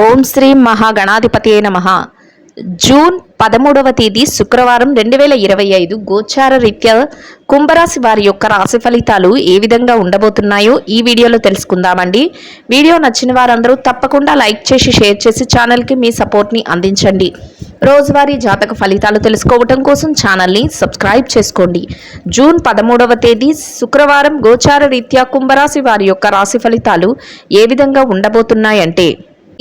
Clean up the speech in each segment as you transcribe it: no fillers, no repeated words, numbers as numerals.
ఓం శ్రీ మహాగణాధిపతియే నమః. జూన్ 13వ తేదీ శుక్రవారం 2025 గోచార రీత్యా కుంభరాశి వారి యొక్క రాశి ఫలితాలు ఏ విధంగా ఉండబోతున్నాయో ఈ వీడియోలో తెలుసుకుందామండి. వీడియో నచ్చిన వారందరూ తప్పకుండా లైక్ చేసి షేర్ చేసి ఛానల్కి మీ సపోర్ట్ని అందించండి. రోజువారీ జాతక ఫలితాలు తెలుసుకోవడం కోసం ఛానల్ని సబ్స్క్రైబ్ చేసుకోండి. జూన్ 13వ తేదీ శుక్రవారం గోచార రీత్యా కుంభరాశి వారి యొక్క రాశి ఫలితాలు ఏ విధంగా ఉండబోతున్నాయంటే,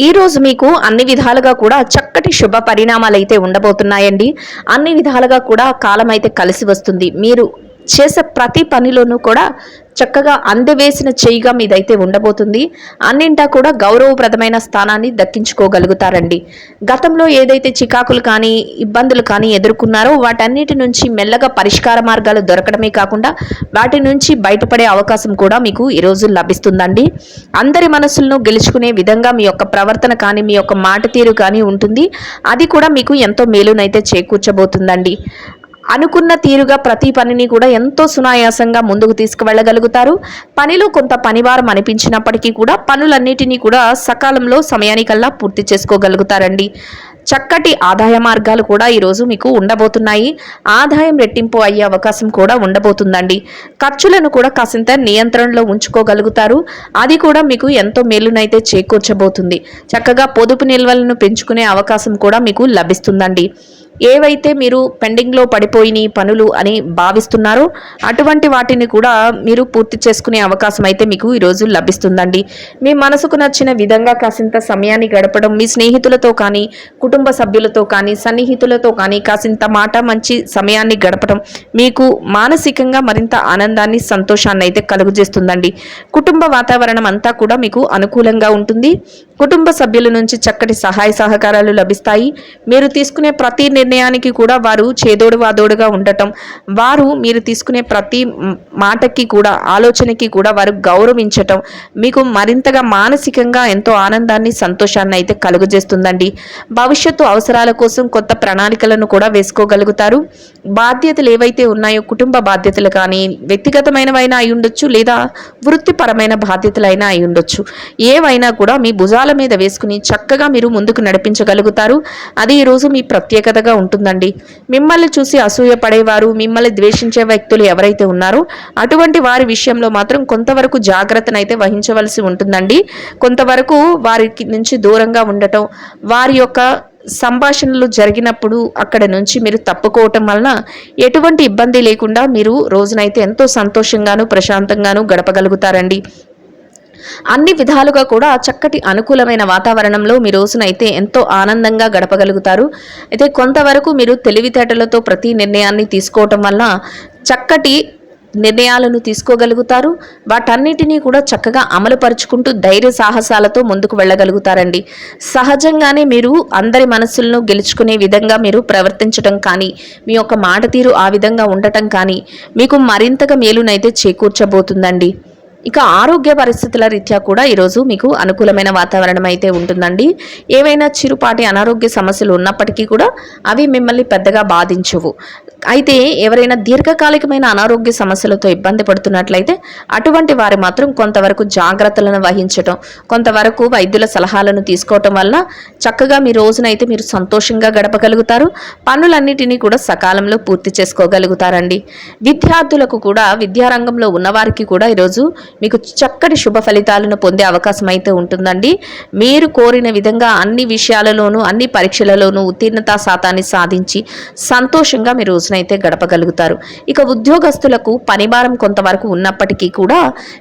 ఈ రోజు మీకు అన్ని విధాలుగా కూడా చక్కటి శుభ పరిణామాలు అయితే ఉండబోతున్నాయండి. అన్ని విధాలుగా కూడా కాలం అయితే కలిసి వస్తుంది. మీరు చేసే ప్రతి పనిలోనూ కూడా చక్కగా అందవేసిన చేయిగా మీదైతే ఉండబోతుంది. అన్నింటా కూడా గౌరవప్రదమైన స్థానాన్ని దక్కించుకోగలుగుతారండి. గతంలో ఏదైతే చికాకులు కానీ ఇబ్బందులు కానీ ఎదుర్కొన్నారో వాటన్నిటి నుంచి మెల్లగా పరిష్కార మార్గాలు దొరకడమే కాకుండా వాటి నుంచి బయటపడే అవకాశం కూడా మీకు ఈరోజు లభిస్తుందండి. అందరి మనసులను గెలుచుకునే విధంగా మీ యొక్క ప్రవర్తన కానీ మీ యొక్క మాట తీరు కానీ ఉంటుంది. అది కూడా మీకు ఎంతో మేలునైతే చేకూర్చబోతుందండి. అనుకున్న తీరుగా ప్రతి పనిని కూడా ఎంతో సునాయాసంగా ముందుకు తీసుకువెళ్ళగలుగుతారు. పనిలో కొంత పనివారం అనిపించినప్పటికీ కూడా పనులన్నిటినీ కూడా సకాలంలో సమయానికల్లా పూర్తి చేసుకోగలుగుతారండి. చక్కటి ఆదాయ మార్గాలు కూడా ఈరోజు మీకు ఉండబోతున్నాయి. ఆదాయం రెట్టింపు అయ్యే అవకాశం కూడా ఉండబోతుందండి. ఖర్చులను కూడా కాసింత నియంత్రణలో ఉంచుకోగలుగుతారు. అది కూడా మీకు ఎంతో మేలునైతే చేకూర్చబోతుంది. చక్కగా పొదుపు నిల్వలను పెంచుకునే అవకాశం కూడా మీకు లభిస్తుందండి. ఏవైతే మీరు పెండింగ్లో పడిపోయిన పనులు అని భావిస్తున్నారో అటువంటి వాటిని కూడా మీరు పూర్తి చేసుకునే అవకాశం అయితే మీకు ఈరోజు లభిస్తుందండి. మీ మనసుకు నచ్చిన విధంగా కాసింత సమయాన్ని గడపడం, మీ స్నేహితులతో కానీ కుటుంబ సభ్యులతో కానీ సన్నిహితులతో కానీ కాసింత మాట మంచి సమయాన్ని గడపడం మీకు మానసికంగా మరింత ఆనందాన్ని సంతోషాన్ని అయితే కలుగజేస్తుందండి. కుటుంబ వాతావరణం అంతా కూడా మీకు అనుకూలంగా ఉంటుంది. కుటుంబ సభ్యుల నుంచి చక్కటి సహాయ సహకారాలు లభిస్తాయి. మీరు తీసుకునే ప్రతి నిర్ణయానికి కూడా వారు చేదోడు వాదోడుగా ఉండటం, వారు మీరు తీసుకునే ప్రతి మాటకి కూడా ఆలోచనకి కూడా వారు గౌరవించటం మీకు మరింతగా మానసికంగా ఎంతో ఆనందాన్ని సంతోషాన్ని అయితే కలుగజేస్తుందండి. భవిష్యత్తు అవసరాల కోసం కొత్త ప్రణాళికలను కూడా వేసుకోగలుగుతారు. బాధ్యతలు ఏవైతే ఉన్నాయో కుటుంబ బాధ్యతలు కానీ వ్యక్తిగతమైనవైనా అయి ఉండొచ్చు, లేదా వృత్తిపరమైన బాధ్యతలైనా అయి ఉండొచ్చు. ఏవైనా కూడా మీ భుజాల మీద వేసుకుని చక్కగా మీరు ముందుకు నడిపించగలుగుతారు. అది ఈరోజు మీ ప్రత్యేకతగా ఉంటుందండి. మిమ్మల్ని చూసి అసూయ పడేవారు, మిమ్మల్ని ద్వేషించే వ్యక్తులు ఎవరైతే ఉన్నారో అటువంటి వారి విషయంలో మాత్రం కొంతవరకు జాగ్రత్తనైతే వహించవలసి ఉంటుందండి. కొంతవరకు వారికి నుంచి దూరంగా ఉండటం, వారి యొక్క సంభాషణలు జరిగినప్పుడు అక్కడ నుంచి మీరు తప్పుకోవటం వలన ఎటువంటి ఇబ్బంది లేకుండా మీరు రోజునైతే ఎంతో సంతోషంగాను ప్రశాంతంగాను గడపగలుగుతారండి. అన్ని విధాలుగా కూడా చక్కటి అనుకూలమైన వాతావరణంలో మీ రోజునైతే ఎంతో ఆనందంగా గడపగలుగుతారు. అయితే కొంతవరకు మీరు తెలివితేటలతో ప్రతి నిర్ణయాన్ని తీసుకోవటం వల్ల చక్కటి నిర్ణయాలను తీసుకోగలుగుతారు. వాటన్నిటినీ కూడా చక్కగా అమలుపరుచుకుంటూ ధైర్య సాహసాలతో ముందుకు వెళ్ళగలుగుతారండి. సహజంగానే మీరు అందరి మనసులను గెలుచుకునే విధంగా మీరు ప్రవర్తించడం కానీ మీ యొక్క మాట తీరు ఆ విధంగా ఉండటం కానీ మీకు మరింతగా మేలునైతే చేకూర్చబోతుందండి. ఇక ఆరోగ్య పరిస్థితుల రీత్యా కూడా ఈరోజు మీకు అనుకూలమైన వాతావరణం అయితే ఉంటుందండి. ఏవైనా చిరుపాటి అనారోగ్య సమస్యలు ఉన్నప్పటికీ కూడా అవి మిమ్మల్ని పెద్దగా బాధించవు. అయితే ఎవరైనా దీర్ఘకాలికమైన అనారోగ్య సమస్యలతో ఇబ్బంది పడుతున్నట్లయితే అటువంటి వారు మాత్రం కొంతవరకు జాగ్రత్తలను వహించటం, కొంతవరకు వైద్యుల సలహాలను తీసుకోవటం వల్ల చక్కగా మీ రోజునైతే మీరు సంతోషంగా గడపగలుగుతారు. పనులన్నిటినీ కూడా సకాలంలో పూర్తి చేసుకోగలుగుతారండి. విద్యార్థులకు కూడా విద్యారంగంలో ఉన్నవారికి కూడా ఈరోజు మీకు చక్కటి శుభ ఫలితాలను పొందే అవకాశం అయితే ఉంటుందండి. మీరు కోరిన విధంగా అన్ని విషయాలలోనూ అన్ని పరీక్షలలోనూ ఉత్తీర్ణతా శాతాన్ని సాధించి సంతోషంగా మీ రోజునైతే గడపగలుగుతారు. ఇక ఉద్యోగస్తులకు పనిభారం కొంతవరకు ఉన్నప్పటికీ కూడా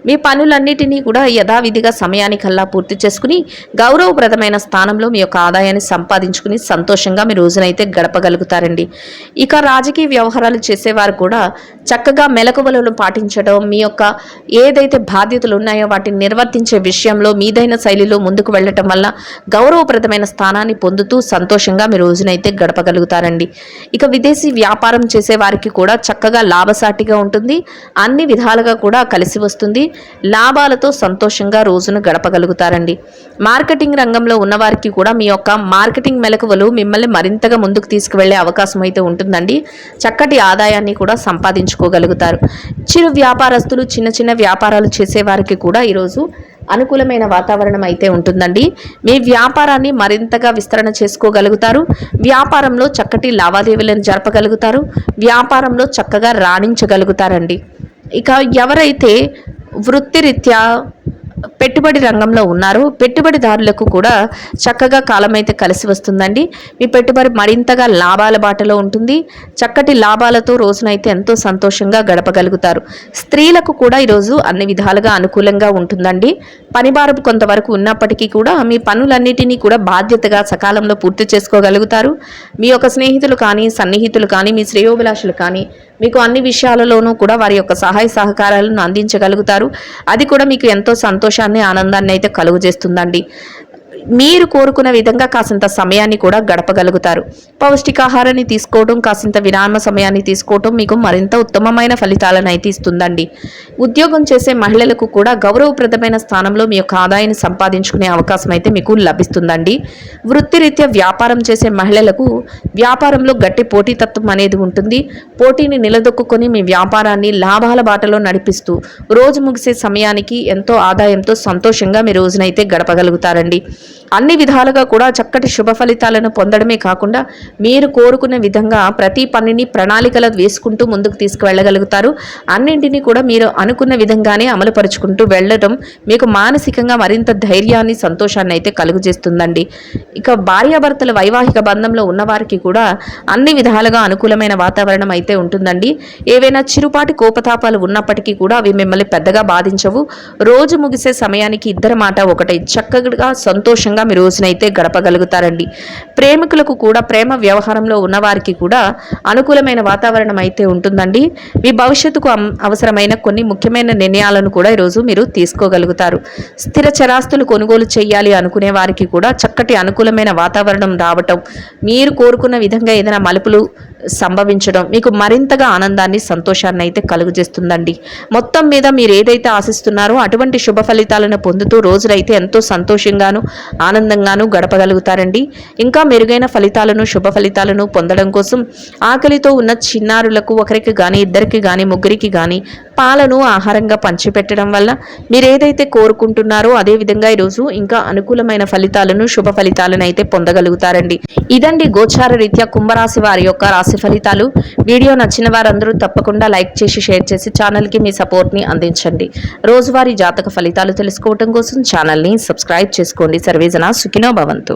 మీ పనులన్నిటినీ కూడా యథావిధిగా సమయానికల్లా పూర్తి చేసుకుని గౌరవప్రదమైన స్థానంలో మీ యొక్క ఆదాయాన్ని సంపాదించుకుని సంతోషంగా మీ రోజునైతే గడపగలుగుతారండి. ఇక రాజకీయ వ్యవహారాలు చేసేవారు కూడా చక్కగా మెలకువలను పాటించడం, మీ యొక్క ఏదైతే బాధ్యతలు ఉన్నాయో వాటిని నిర్వర్తించే విషయంలో మీదైన శైలిలో ముందుకు వెళ్ళటం వల్ల గౌరవప్రదమైన స్థానాన్ని పొందుతూ సంతోషంగా మీ రోజునైతే గడపగలుగుతారండి. ఇక విదేశీ వ్యాపారం చేసే వారికి కూడా చక్కగా లాభసాటిగా ఉంటుంది. అన్ని విధాలుగా కూడా కలిసి వస్తుంది. లాభాలతో సంతోషంగా రోజును గడపగలుగుతారండి. మార్కెటింగ్ రంగంలో ఉన్నవారికి కూడా మీ యొక్క మార్కెటింగ్ మెలకువలు మిమ్మల్ని మరింతగా ముందుకు తీసుకువెళ్లే అవకాశం అయితే ఉంటుందండి. చక్కటి ఆదాయాన్ని కూడా సంపాదించుకోగలుగుతారు. చిరు వ్యాపారస్తులు చిన్న చిన్న వ్యాపారాలు చేసేవారికి కూడా ఈరోజు అనుకూలమైన వాతావరణం అయితే ఉంటుందండి. మీ వ్యాపారాన్ని మరింతగా విస్తరణ చేసుకోగలుగుతారు. వ్యాపారంలో చక్కటి లావాదేవీలను జరపగలుగుతారు. వ్యాపారంలో చక్కగా రాణించగలుగుతారండి. ఇక ఎవరైతే వృత్తిరీత్యా పెట్టుబడి రంగంలో ఉన్నారో పెట్టుబడిదారులకు కూడా చక్కగా కాలం అయితే కలిసి వస్తుందండి. మీ పెట్టుబడి మరింతగా లాభాల బాటలో ఉంటుంది. చక్కటి లాభాలతో రోజునైతే ఎంతో సంతోషంగా గడపగలుగుతారు. స్త్రీలకు కూడా ఈరోజు అన్ని విధాలుగా అనుకూలంగా ఉంటుందండి. పనిభారం కొంతవరకు ఉన్నప్పటికీ కూడా మీ పనులన్నిటినీ కూడా బాధ్యతగా సకాలంలో పూర్తి చేసుకోగలుగుతారు. మీ యొక్క స్నేహితులు కానీ సన్నిహితులు కానీ మీ శ్రేయోభిలాషులు కానీ మీకు అన్ని విషయాలలోనూ కూడా వారి యొక్క సహాయ సహకారాలను అందించగలుగుతారు. అది కూడా మీకు ఎంతో సంతోషాన్ని ఆనందాన్ని అయితే కలుగజేస్తుందండి. మీరు కోరుకున్న విధంగా కాసింత సమయాన్ని కూడా గడపగలుగుతారు. పౌష్టికాహారాన్ని తీసుకోవడం, కాసింత విరామ సమయాన్ని తీసుకోవడం మీకు మరింత ఉత్తమమైన ఫలితాలను అయితే ఇస్తుందండి. ఉద్యోగం చేసే మహిళలకు కూడా గౌరవప్రదమైన స్థానంలో మీ యొక్క ఆదాయాన్ని సంపాదించుకునే అవకాశం అయితే మీకు లభిస్తుందండి. వృత్తిరీత్యా వ్యాపారం చేసే మహిళలకు వ్యాపారంలో గట్టి పోటీతత్వం అనేది ఉంటుంది. పోటీని నిలదొక్కుని మీ వ్యాపారాన్ని లాభాల బాటలో నడిపిస్తూ రోజు ముగిసే సమయానికి ఎంతో ఆదాయంతో సంతోషంగా మీ రోజునైతే గడపగలుగుతారండి. అన్ని విధాలుగా కూడా చక్కటి శుభ ఫలితాలను పొందడమే కాకుండా మీరు కోరుకున్న విధంగా ప్రతి పనిని ప్రణాళికలు వేసుకుంటూ ముందుకు తీసుకువెళ్ళగలుగుతారు. అన్నింటినీ కూడా మీరు అనుకున్న విధంగానే అమలుపరుచుకుంటూ వెళ్ళడం మీకు మానసికంగా మరింత ధైర్యాన్ని సంతోషాన్ని అయితే కలుగజేస్తుందండి. ఇక భార్యాభర్తల వైవాహిక బంధంలో ఉన్నవారికి కూడా అన్ని విధాలుగా అనుకూలమైన వాతావరణం అయితే ఉంటుందండి. ఏవైనా చిరుపాటి కోపతాపాలు ఉన్నప్పటికీ కూడా అవి మిమ్మల్ని పెద్దగా బాధించవు. రోజు ముగిసే సమయానికి ఇద్దరి మాట ఒకటే, చక్కగా సంతోషంగా మీ రోజునైతే గడపగలుగుతారండి. ప్రేమికులకు కూడా ప్రేమ వ్యవహారంలో ఉన్నవారికి కూడా అనుకూలమైన వాతావరణం అయితే ఉంటుందండి. మీ భవిష్యత్తుకు అవసరమైన కొన్ని ముఖ్యమైన నిర్ణయాలను కూడా ఈరోజు మీరు తీసుకోగలుగుతారు. స్థిర చరాస్తులు కొనుగోలు చేయాలి అనుకునే వారికి కూడా చక్కటి అనుకూలమైన వాతావరణం రావటం, మీరు కోరుకున్న విధంగా ఏదైనా మలుపులు సంభవించడం మీకు మరింతగా ఆనందాన్ని సంతోషాన్ని అయితే కలుగజేస్తుందండి. మొత్తం మీద మీరు ఏదైతే ఆశిస్తున్నారో అటువంటి శుభ ఫలితాలను పొందుతూ రోజులైతే ఎంతో సంతోషంగాను ఆనందంగాను గడపగలుగుతారండి. ఇంకా మెరుగైన ఫలితాలను శుభ ఫలితాలను పొందడం కోసం ఆకలితో ఉన్న చిన్నారులకు ఒకరికి కానీ ఇద్దరికి కానీ ముగ్గురికి కానీ పాలను ఆహారంగా పంచిపెట్టడం వల్ల మీరు ఏదైతే కోరుకుంటున్నారో అదే విధంగా ఈరోజు ఇంకా అనుకూలమైన ఫలితాలను శుభ ఫలితాలను అయితే పొందగలుగుతారండి. ఇదండి గోచార రీత్యా కుంభరాశి వారి యొక్క రాశి ఫలితాలు. వీడియో నచ్చిన వారందరూ తప్పకుండా లైక్ చేసి షేర్ చేసి ఛానల్కి మీ సపోర్ట్ని అందించండి. రోజువారీ జాతక ఫలితాలు తెలుసుకోవడం కోసం ఛానల్ని సబ్స్క్రైబ్ చేసుకోండి. సర్వేజన సుఖినో భవంతు.